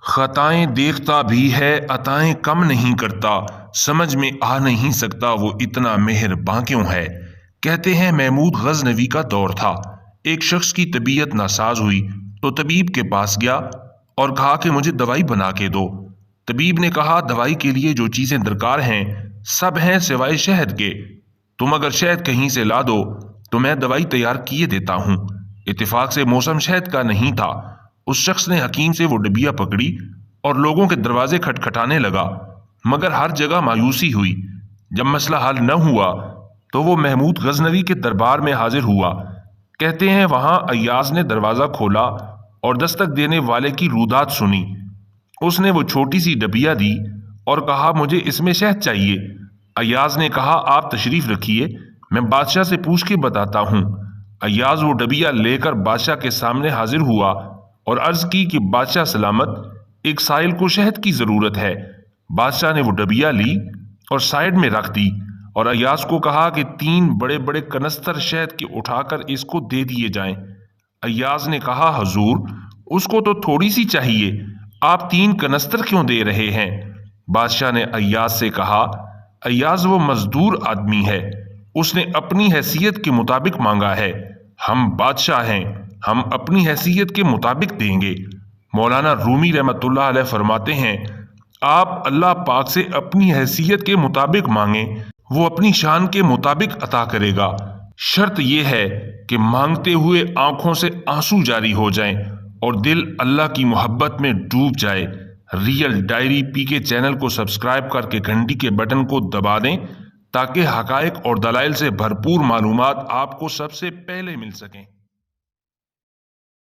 خطائیں دیکھتا بھی ہے عطائیں کم نہیں کرتا، سمجھ میں آ نہیں سکتا وہ اتنا مہرباں کیوں ہے۔ کہتے ہیں محمود غزنوی کا دور تھا، ایک شخص کی طبیعت ناساز ہوئی تو طبیب کے پاس گیا اور کہا کہ مجھے دوائی بنا کے دو۔ طبیب نے کہا دوائی کے لیے جو چیزیں درکار ہیں سب ہیں سوائے شہد کے، تم اگر شہد کہیں سے لا دو تو میں دوائی تیار کیے دیتا ہوں۔ اتفاق سے موسم شہد کا نہیں تھا۔ اس شخص نے حکیم سے وہ ڈبیا پکڑی اور لوگوں کے دروازے کھٹکھٹانے لگا، مگر ہر جگہ مایوسی ہوئی۔ جب مسئلہ حل نہ ہوا تو وہ محمود غزنوی کے دربار میں حاضر ہوا۔ کہتے ہیں وہاں ایاز نے دروازہ کھولا اور دستک دینے والے کی رودات سنی۔ اس نے وہ چھوٹی سی ڈبیا دی اور کہا مجھے اس میں شہد چاہیے۔ ایاز نے کہا آپ تشریف رکھیے، میں بادشاہ سے پوچھ کے بتاتا ہوں۔ ایاز وہ ڈبیا لے کر بادشاہ کے سامنے حاضر ہوا اور عرض کی کہ بادشاہ سلامت، ایک سائل کو شہد کی ضرورت ہے۔ بادشاہ نے وہ ڈبیا لی اور سائیڈ میں رکھ دی اور ایاز کو کہا کہ 3 بڑے بڑے کنستر شہد کے اٹھا کر اس کو دے دیے جائیں۔ ایاز نے کہا حضور اس کو تو تھوڑی سی چاہیے، آپ 3 کنستر کیوں دے رہے ہیں؟ بادشاہ نے ایاز سے کہا ایاز وہ مزدور آدمی ہے، اس نے اپنی حیثیت کے مطابق مانگا ہے، ہم بادشاہ ہیں، ہم اپنی حیثیت کے مطابق دیں گے۔ مولانا رومی رحمۃ اللہ علیہ فرماتے ہیں آپ اللہ پاک سے اپنی حیثیت کے مطابق مانگیں، وہ اپنی شان کے مطابق عطا کرے گا۔ شرط یہ ہے کہ مانگتے ہوئے آنکھوں سے آنسو جاری ہو جائیں اور دل اللہ کی محبت میں ڈوب جائے۔ ریئل ڈائری پی کے چینل کو سبسکرائب کر کے گھنٹی کے بٹن کو دبا دیں تاکہ حقائق اور دلائل سے بھرپور معلومات آپ کو سب سے پہلے مل سکیں۔